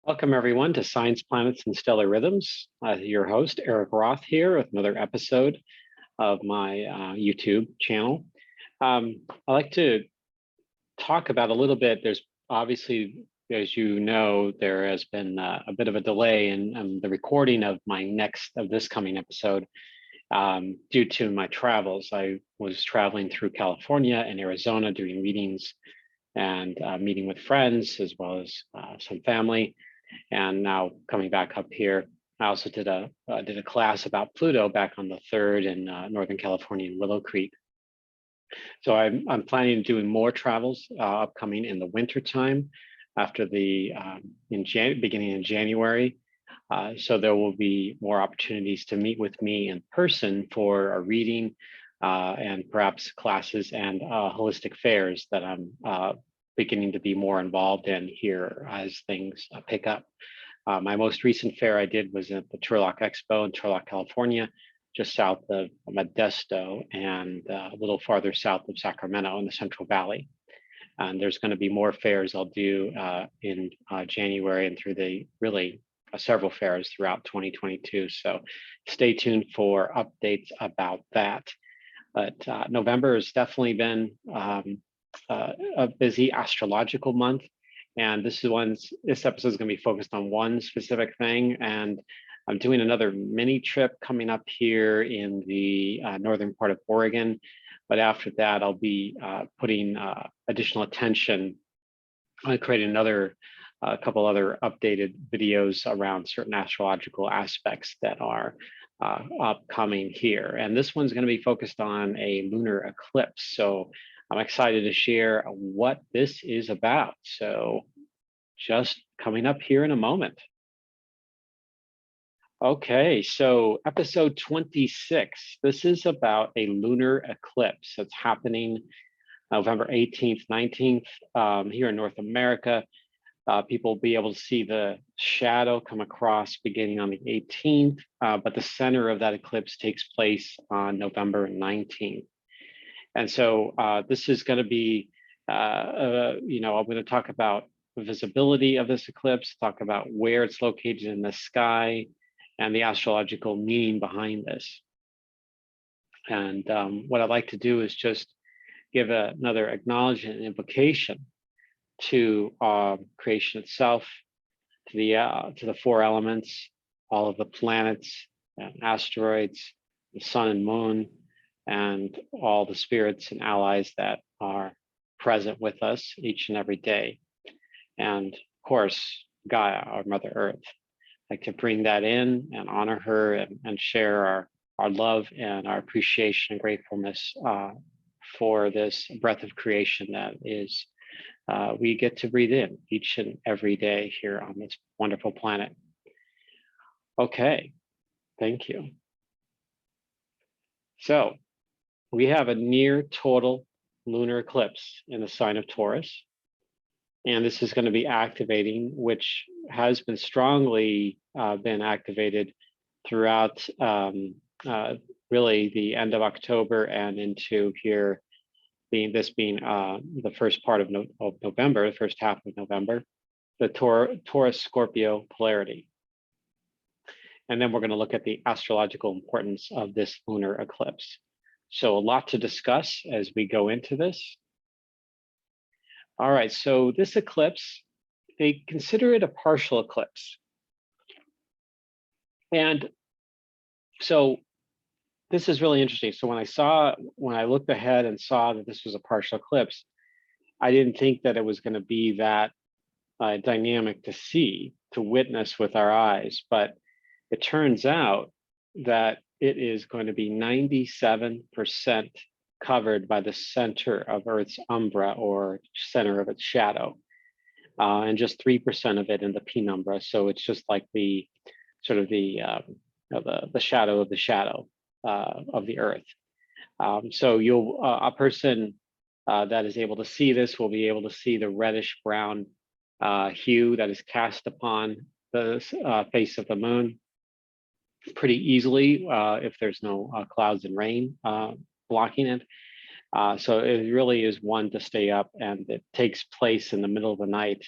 Welcome, everyone, to Science, Planets, and Stellar Rhythms. Your host, Erik Roth, here with another episode of my YouTube channel. I'd like to talk about a little bit. There's obviously, as you know, there has been a bit of a delay in the recording of this coming episode due to my travels. I was traveling through California and Arizona doing readings and meeting with friends as well as some family. And now coming back up here, I also did a class about Pluto back on the 3rd in Northern California in Willow Creek. So I'm planning on doing more travels upcoming in the winter time after the beginning in January. So there will be more opportunities to meet with me in person for a reading and perhaps classes and holistic fairs that I'm beginning to be more involved in here as things pick up. My most recent fair I did was at the Turlock Expo in Turlock, California, just south of Modesto and a little farther south of Sacramento in the Central Valley. And there's going to be more fairs I'll do in January and through the several fairs throughout 2022. So stay tuned for updates about that. But November has definitely been a busy astrological month, and this episode is going to be focused on one specific thing. And I'm doing another mini trip coming up here in the northern part of Oregon, but after that I'll be putting additional attention on creating a couple other updated videos around certain astrological aspects that are upcoming here. And this one's going to be focused on a lunar eclipse. So I'm excited to share what this is about. So just coming up here in a moment. Okay, so episode 26. This is about a lunar eclipse that's happening November 18th, 19th here in North America. People will be able to see the shadow come across beginning on the 18th, but the center of that eclipse takes place on November 19th. And so this is going to be, I'm going to talk about the visibility of this eclipse, talk about where it's located in the sky, and the astrological meaning behind this. And what I'd like to do is just give another acknowledgement and implication to creation itself, to the four elements, all of the planets and asteroids, the sun and moon, and all the spirits and allies that are present with us each and every day. And of course, Gaia, our Mother Earth. I'd like to bring that in and honor her and share our love and our appreciation and gratefulness for this breath of creation that is we get to breathe in each and every day here on this wonderful planet. Okay, thank you. So we have a near total lunar eclipse in the sign of Taurus. And this is going to be activating, which has been strongly been activated throughout really the end of October and into here, being the first part of November, the first half of November, the Taurus-Scorpio polarity. And then we're going to look at the astrological importance of this lunar eclipse. So a lot to discuss as we go into this. All right, so this eclipse, they consider it a partial eclipse. And so this is really interesting. So when I looked ahead and saw that this was a partial eclipse, I didn't think that it was going to be that dynamic to witness with our eyes. But it turns out that it is going to be 97% covered by the center of Earth's umbra, or center of its shadow, and just 3% of it in the penumbra. So it's just like the sort of the shadow of the shadow of the Earth. So a person that is able to see this will be able to see the reddish brown hue that is cast upon the face of the moon pretty easily if there's no clouds and rain blocking it. So it really is one to stay up, and it takes place in the middle of the night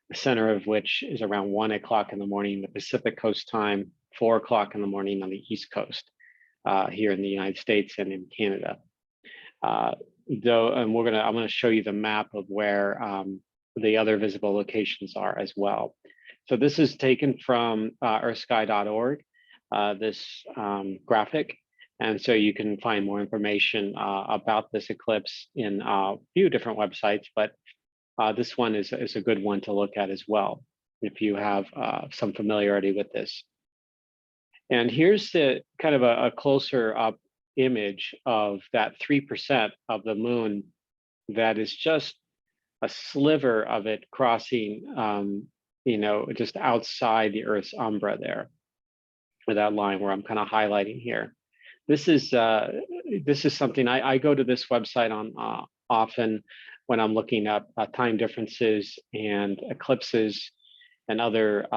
the center of which is around 1 o'clock in the morning, the Pacific Coast time, 4 o'clock in the morning on the East Coast, here in the United States and in Canada. I'm gonna show you the map of where the other visible locations are as well. So this is taken from earthsky.org, this graphic. And so you can find more information about this eclipse in a few different websites, but this one is a good one to look at as well, if you have some familiarity with this. And here's the kind of a closer up image of that 3% of the moon that is just a sliver of it crossing, just outside the Earth's umbra there, with that line where I'm kind of highlighting here. This is something I go to this website on often when I'm looking up time differences and eclipses and other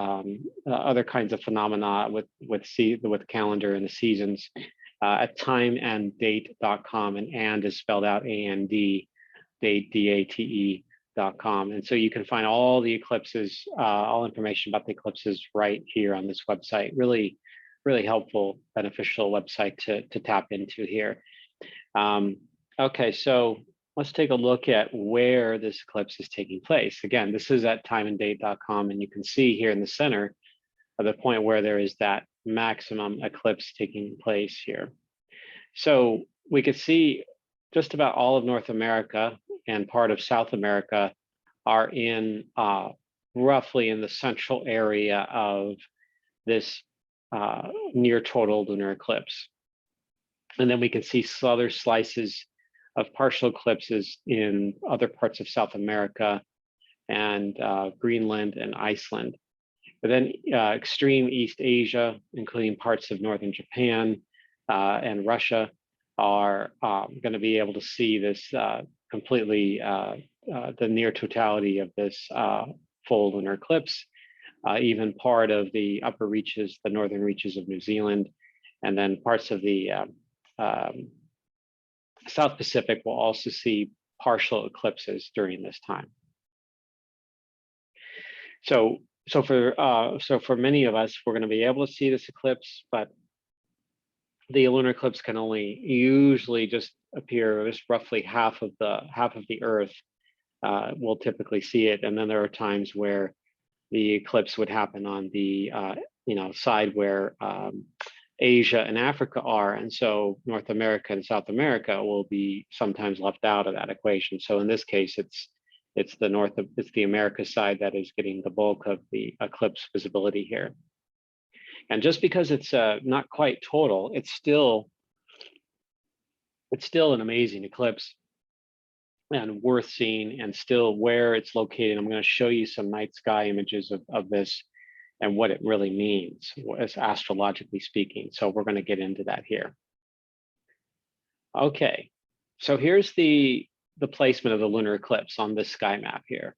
kinds of phenomena with calendar and the seasons, at timeanddate.com, and is spelled out A-N-D, date, D-A-T-E.com. And so you can find all the eclipses, all information about the eclipses right here on this website. Really helpful, beneficial website to tap into here. Okay, so let's take a look at where this eclipse is taking place. Again, this is at timeanddate.com, and you can see here in the center of the point where there is that maximum eclipse taking place here. So we could see just about all of North America and part of South America are in roughly in the central area of this near total lunar eclipse. And then we can see other slices of partial eclipses in other parts of South America and Greenland and Iceland. But then extreme East Asia, including parts of northern Japan and Russia, are going to be able to see this completely, the near totality of this full lunar eclipse. Even part of the upper reaches, the northern reaches of New Zealand, and then parts of the South Pacific will also see partial eclipses during this time. So for many of us, we're going to be able to see this eclipse, but the lunar eclipse can only usually just appear just roughly half of the Earth will typically see it, and then there are times where the eclipse would happen on the side where Asia and Africa are, and so North America and South America will be sometimes left out of that equation. So in this case, it's the America side that is getting the bulk of the eclipse visibility here. And just because it's not quite total, it's still an amazing eclipse and worth seeing, and still where it's located. I'm going to show you some night sky images of this and what it really means as astrologically speaking. So we're going to get into that here. Okay, so here's the placement of the lunar eclipse on this sky map here.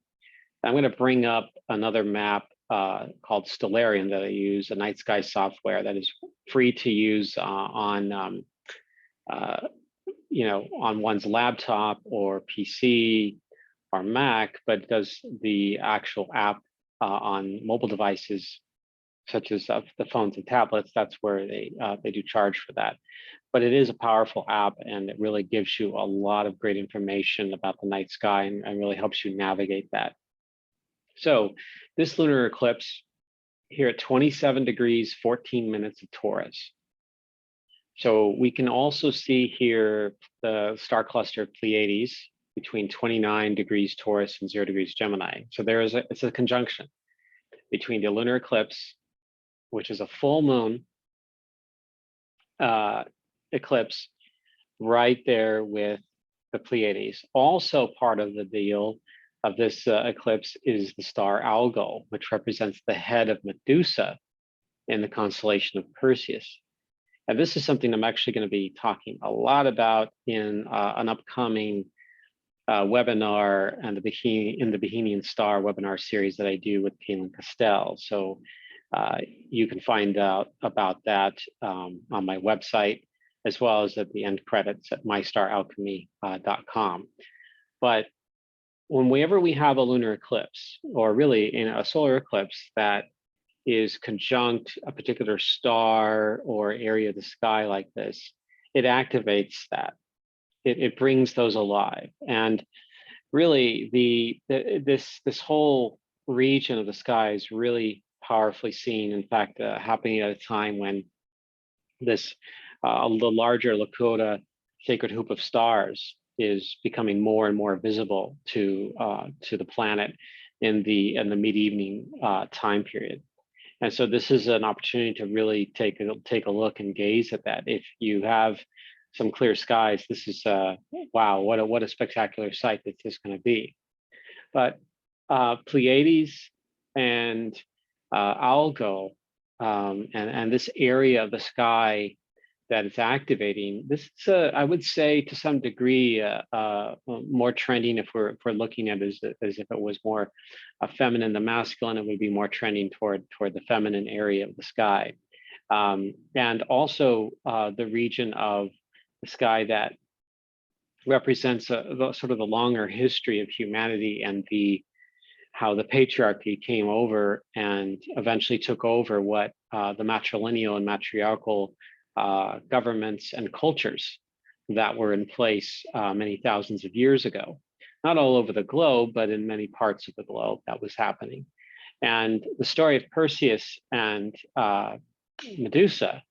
I'm going to bring up another map called Stellarium that I use, a night sky software that is free to use on one's laptop or PC or Mac, but does the actual app on mobile devices such as the phones and tablets. That's where they do charge for that. But it is a powerful app, and it really gives you a lot of great information about the night sky and really helps you navigate that. So this lunar eclipse here at 27 degrees, 14 minutes of Taurus. So we can also see here the star cluster Pleiades between 29 degrees Taurus and 0 degrees Gemini. So it's a conjunction between the lunar eclipse, which is a full moon eclipse, right there with the Pleiades. Also part of the deal of this eclipse is the star Algol, which represents the head of Medusa in the constellation of Perseus. And this is something I'm actually going to be talking a lot about in an upcoming webinar and in the Bohemian Star webinar series that I do with Caitlin Castell. So you can find out about that on my website, as well as at the end credits at mystaralchemy.com. But whenever we have a lunar eclipse, or really in a solar eclipse that is conjunct a particular star or area of the sky like this, it activates that. It brings those alive. And really, this whole region of the sky is really powerfully seen. In fact, happening at a time when this the larger Lakota sacred hoop of stars is becoming more and more visible to the planet in the mid evening time period. And so this is an opportunity to really take a look and gaze at that. If you have some clear skies, this is wow, what a spectacular sight that this is going to be. But Pleiades and Algol and this area of the sky that it's activating, this is I would say to some degree more trending if we're looking at it as if it was more feminine than masculine. It would be more trending toward the feminine area of the sky, and also the region of the sky that represents sort of the longer history of humanity and how the patriarchy came over and eventually took over what the matrilineal and matriarchal governments and cultures that were in place many thousands of years ago. Not all over the globe, but in many parts of the globe that was happening. And the story of Perseus and Medusa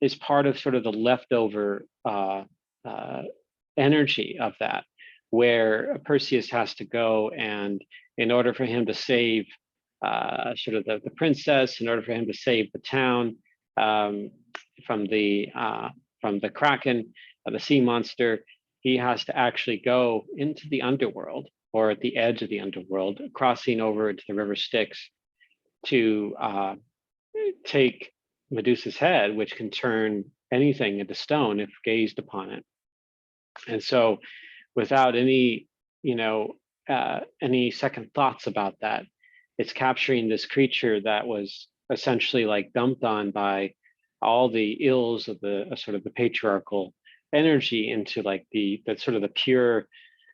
is part of sort of the leftover energy of that, where Perseus has to go, and in order for him to save sort of the princess, in order for him to save the town from the Kraken, the sea monster, he has to actually go into the underworld, or at the edge of the underworld, crossing over into the river Styx to take Medusa's head, which can turn anything into stone if gazed upon it. And so, without any, any second thoughts about that, it's capturing this creature that was essentially like dumped on by all the ills of the sort of the patriarchal energy into like the sort of the pure,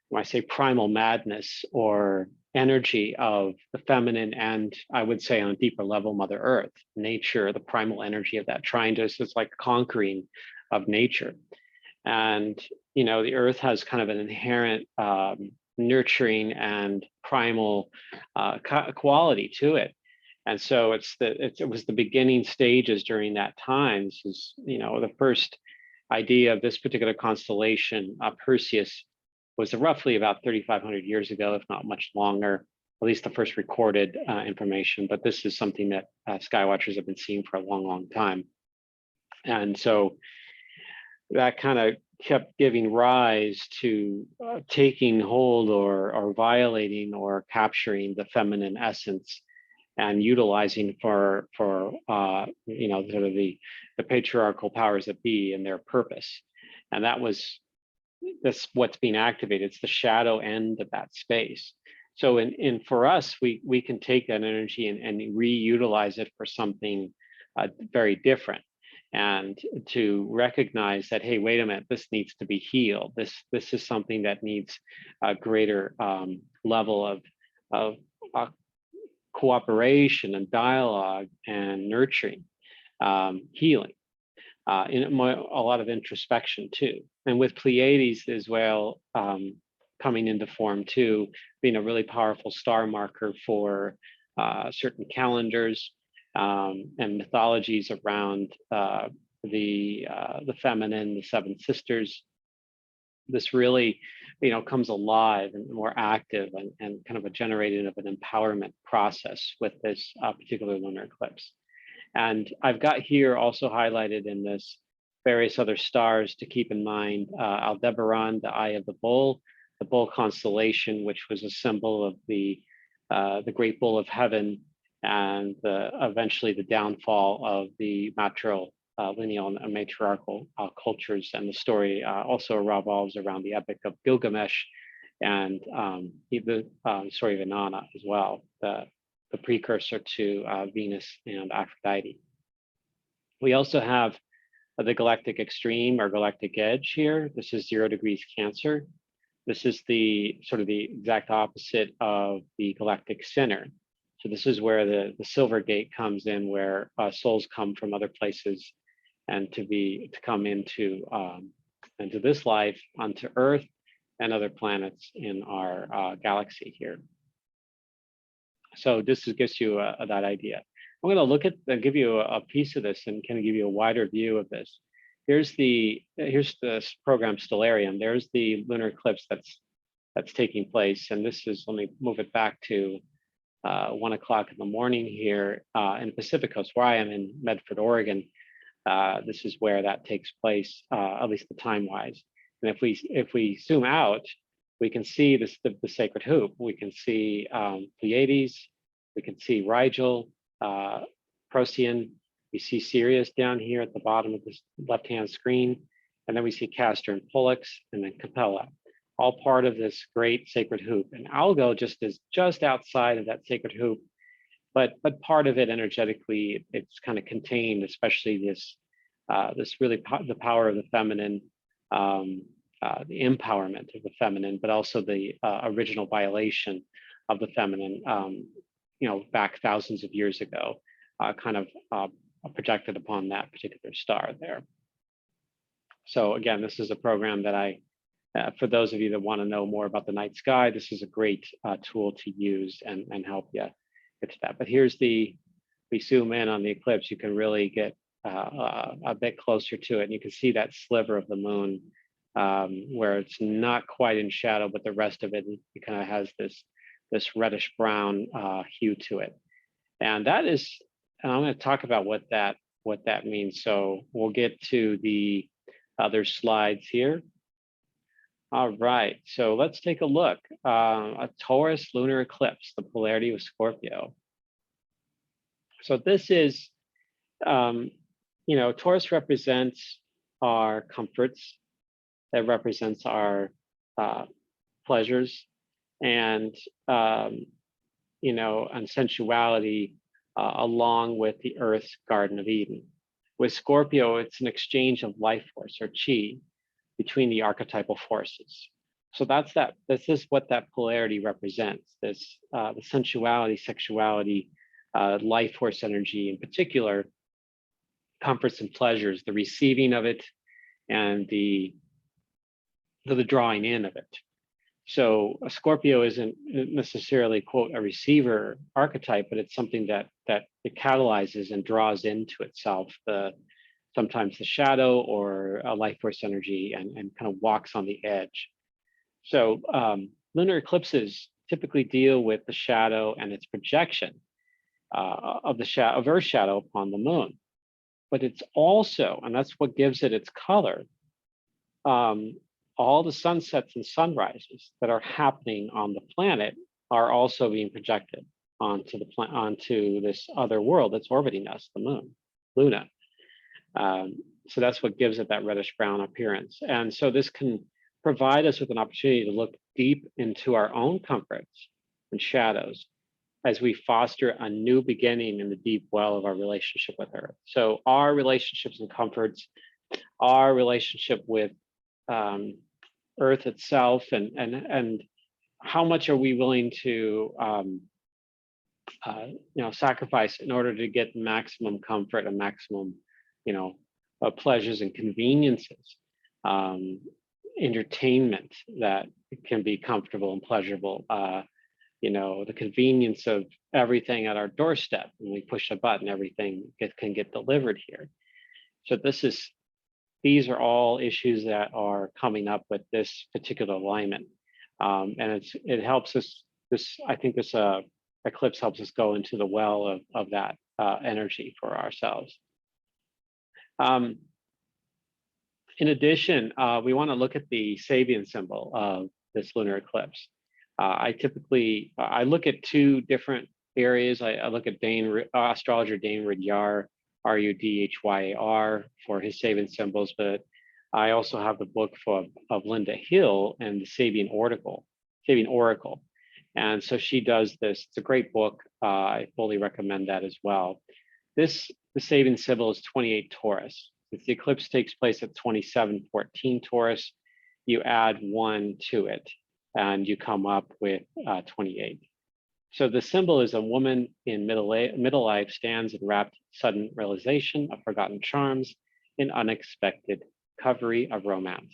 when I say primal madness or energy of the feminine, and I would say on a deeper level, Mother Earth, nature, the primal energy of that, trying to, it's like conquering of nature. And, the earth has kind of an inherent nurturing and primal quality to it. And so it was the beginning stages during that time. This is, the first idea of this particular constellation, Perseus, was roughly about 3,500 years ago, if not much longer, at least the first recorded information. But this is something that skywatchers have been seeing for a long, long time. And so that kind of kept giving rise to taking hold or violating or capturing the feminine essence and utilizing for sort of the patriarchal powers that be and their purpose. And that's what's being activated. It's the shadow end of that space. So for us, we can take that energy and reutilize it for something very different. And to recognize that, hey, wait a minute, this needs to be healed. This is something that needs a greater level of cooperation and dialogue and nurturing, healing, in a lot of introspection too. And with Pleiades as well, coming into form too, being a really powerful star marker for certain calendars and mythologies around the feminine, the seven sisters. This really, comes alive and more active and kind of a generating of an empowerment process with this particular lunar eclipse. And I've got here also highlighted in this various other stars to keep in mind: Aldebaran, the Eye of the Bull constellation, which was a symbol of the great bull of heaven, and eventually the downfall of the matrilineal and matriarchal cultures. And the story also revolves around the epic of Gilgamesh and the story of Inanna as well, the precursor to Venus and Aphrodite. We also have the galactic extreme or galactic edge here. This is 0 degrees Cancer. This is the sort of the exact opposite of the galactic center. So this is where the silver gate comes in, where souls come from other places and to come into this life, onto Earth and other planets in our galaxy here. So this gives you that idea. I'm going to look at and give you a piece of this and kind of give you a wider view of this. Here's the program Stellarium. There's the lunar eclipse that's taking place, and this is, let me move it back to 1 o'clock in the morning here in the Pacific Coast, where I am in Medford, Oregon. This is where that takes place, at least the time-wise. And if we zoom out, we can see the sacred hoop. We can see Pleiades. We can see Rigel, Procyon. We see Sirius down here at the bottom of this left-hand screen. And then we see Castor and Pollux, and then Capella, all part of this great sacred hoop. And Algol is just outside of that sacred hoop, but part of it energetically, it's kind of contained, especially this really the power of the feminine, the empowerment of the feminine, but also the original violation of the feminine, back thousands of years ago, projected upon that particular star there. So again, this is a program that for those of you that want to know more about the night sky, this is a great tool to use and help you get to that. But here's we zoom in on the eclipse, you can really get a bit closer to it. And you can see that sliver of the moon where it's not quite in shadow, but the rest of it kind of has this reddish brown hue to it. And that is, and I'm going to talk about what that means. So we'll get to the other slides here. All right, so let's take a look. A Taurus lunar eclipse, the polarity of Scorpio. So this is, Taurus represents our comforts. That represents our pleasures and, and sensuality along with the Earth's Garden of Eden. With Scorpio, it's an exchange of life force or chi between the archetypal forces. So this is what that polarity represents, the sensuality, sexuality, life force energy, in particular, comforts and pleasures, the receiving of it and the drawing in of it. So a Scorpio isn't necessarily, quote, a receiver archetype, but it's something that it catalyzes and draws into itself sometimes the shadow or a life force energy and kind of walks on the edge. So lunar eclipses typically deal with the shadow and its projection of Earth's shadow upon the moon. But it's also, and that's what gives it its color, all the sunsets and sunrises that are happening on the planet are also being projected onto this other world that's orbiting us, the moon, Luna. So that's what gives it that reddish brown appearance. And so this can provide us with an opportunity to look deep into our own comforts and shadows as we foster a new beginning in the deep well of our relationship with Earth. So our relationships and comforts, our relationship with Earth itself, and how much are we willing to sacrifice in order to get maximum comfort and maximum pleasures and conveniences, entertainment that can be comfortable and pleasurable, the convenience of everything at our doorstep. When we push a button, everything can get delivered here. So these are all issues that are coming up with this particular alignment. And it helps us, I think this eclipse helps us go into the well of that energy for ourselves. In addition, we want to look at the Sabian symbol of this lunar eclipse. I look at two different areas. I look at astrologer Dane Rudhyar, Rudhyar, for his Sabian symbols, but I also have the book of Linda Hill and the Sabian Oracle. And so she does this. It's a great book. I fully recommend that as well. The Sabian symbol is 28 Taurus. The eclipse takes place at 2714 Taurus. you add 1 to it, and you come up with 28. So the symbol is a woman in middle life stands in rapt sudden realization of forgotten charms in unexpected recovery of romance.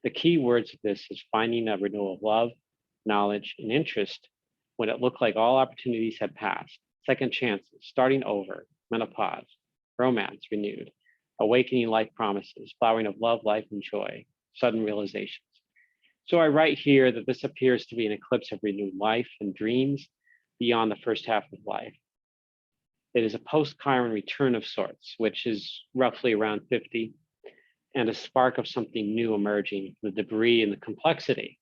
The key words of this is finding a renewal of love, knowledge, and interest when it looked like all opportunities had passed, second chances, starting over, menopause, romance renewed, awakening life promises, flowering of love, life, and joy, sudden realizations. So I write here that this appears to be an eclipse of renewed life and dreams beyond the first half of life. It is a post-Chiron return of sorts, which is roughly around 50, and a spark of something new emerging, the debris and the complexity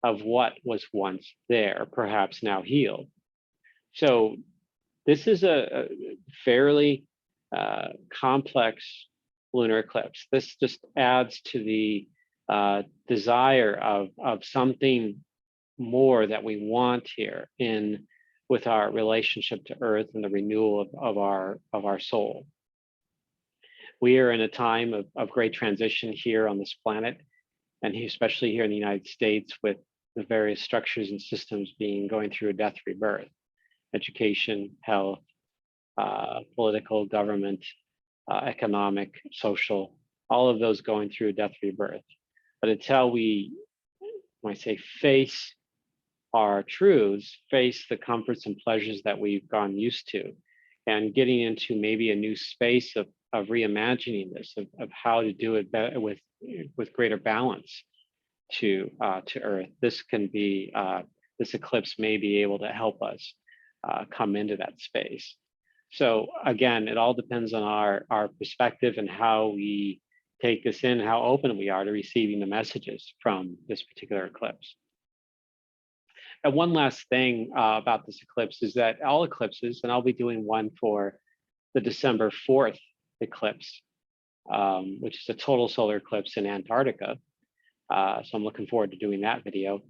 of what was once there, perhaps now healed. So this is a fairly complex lunar eclipse. This just adds to the desire of something more that we want here with our relationship to Earth and the renewal of our soul. We are in a time of great transition here on this planet, and especially here in the United States, with the various structures and systems going through a death rebirth: education, health, political, government, economic, social, all of those going through a death rebirth. But until we, when I say face our truths, face the comforts and pleasures that we've gone used to, and getting into maybe a new space of reimagining this, of how to do it better with greater balance to Earth, this can be, this eclipse may be able to help us come into that space. So again, it all depends on our perspective and how we take this in, how open we are to receiving the messages from this particular eclipse. And one last thing about this eclipse is that all eclipses, and I'll be doing one for the December 4th eclipse, which is a total solar eclipse in Antarctica. So I'm looking forward to doing that video.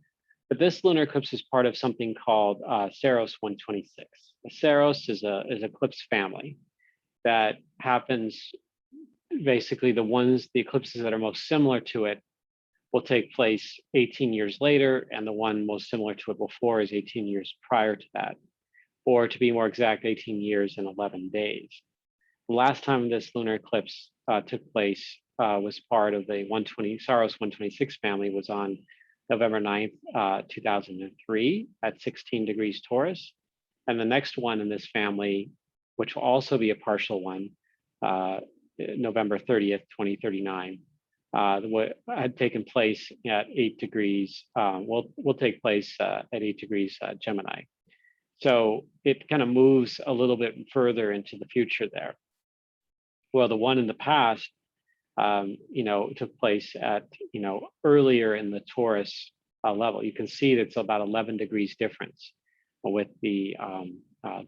But this lunar eclipse is part of something called Saros 126. Saros is a eclipse family that happens, basically the eclipses that are most similar to it will take place 18 years later, and the one most similar to it before is 18 years prior to that, or to be more exact, 18 years and 11 days. The last time this lunar eclipse took place was part of the Saros 126 family, was on November 9th, 2003 at 16 degrees Taurus. And the next one in this family, which will also be a partial one, November 30th, 2039, what had taken place at 8 degrees, will take place at 8 degrees Gemini. So it kind of moves a little bit further into the future there. Well, the one in the past, took place at, earlier in the Taurus level. You can see that it's about 11 degrees difference with the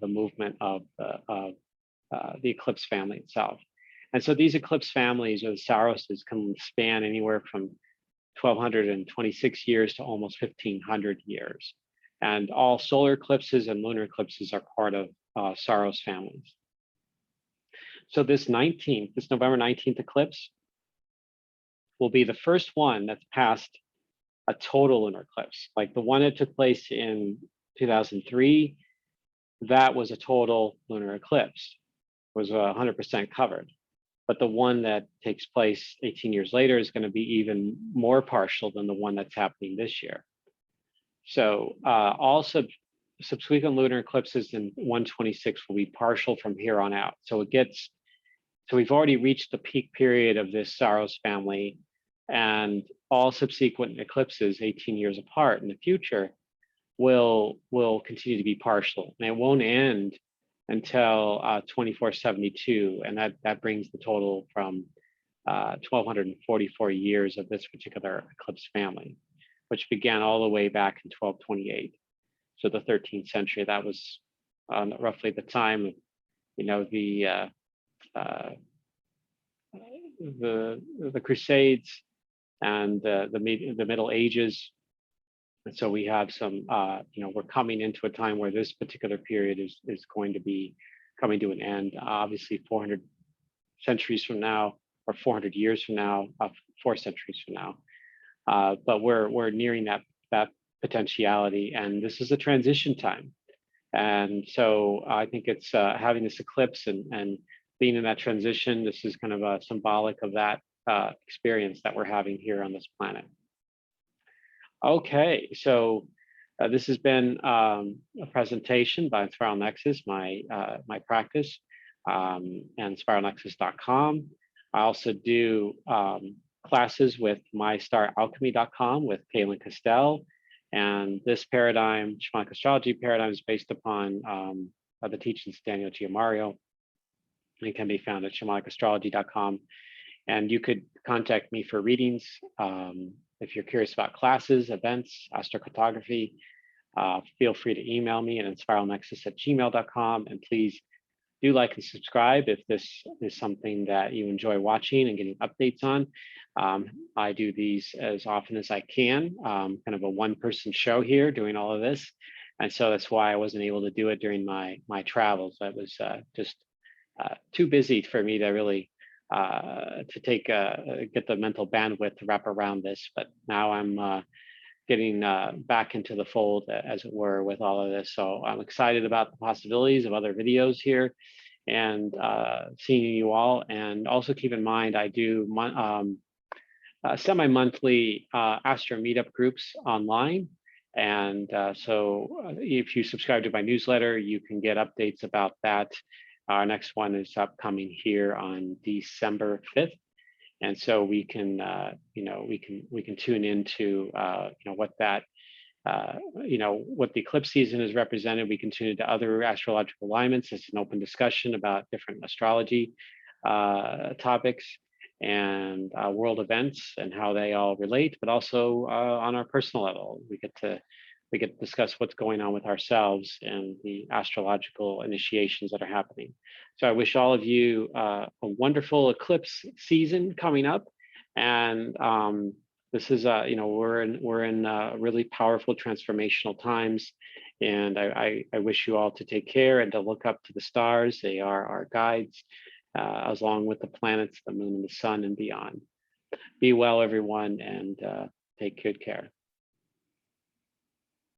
movement of the eclipse family itself. And so these eclipse families, or the Saroses, can span anywhere from 1,226 years to almost 1,500 years. And all solar eclipses and lunar eclipses are part of Saros families. So this November 19th eclipse will be the first one that's past a total lunar eclipse. Like the one that took place in 2003, that was a total lunar eclipse, was 100% covered. But the one that takes place 18 years later is going to be even more partial than the one that's happening this year. So all subsequent lunar eclipses in 126 will be partial from here on out. So we've already reached the peak period of this Saros family, and all subsequent eclipses 18 years apart in the future will continue to be partial, and it won't end until 2472, and that brings the total from 1,244 years of this particular eclipse family, which began all the way back in 1228. So the 13th century, that was roughly the time of, the Crusades and the Middle Ages. And so we have some, we're coming into a time where this particular period is going to be coming to an end. Obviously, 400 centuries from now, or 400 years from now, 4 centuries from now, but we're nearing that potentiality, and this is a transition time. And so I think it's having this eclipse and being in that transition. This is kind of symbolic of that experience that we're having here on this planet. Okay, so this has been a presentation by Spiral Nexus, my practice, and spiralnexus.com. I also do classes with mystaralchemy.com with Kaylin Castell. And this paradigm, Shamanic astrology paradigm, is based upon the teachings of Daniel Giamario. It can be found at shamanicastrology.com. And you could contact me for readings if you're curious about classes, events, astrocartography. Feel free to email me at spiralnexus@gmail.com. And please do like and subscribe if this is something that you enjoy watching and getting updates on. I do these as often as I can, kind of a one-person show here doing all of this. And so that's why I wasn't able to do it during my travels. I was just too busy for me to really to get the mental bandwidth to wrap around this. But now I'm getting back into the fold, as it were, with all of this. So I'm excited about the possibilities of other videos here and seeing you all. And also keep in mind, I do semi-monthly Astro meetup groups online. And so if you subscribe to my newsletter, you can get updates about that. Our next one is upcoming here on December 5th. And so we can, we can tune into, what that, what the eclipse season is represented. We can tune into other astrological alignments. It's an open discussion about different astrology topics and world events and how they all relate, but also on our personal level, we get to discuss what's going on with ourselves and the astrological initiations that are happening. So I wish all of you a wonderful eclipse season coming up. And this is, we're in really powerful transformational times. And I wish you all to take care and to look up to the stars. They are our guides, along with the planets, the moon and the sun and beyond. Be well, everyone, and take good care.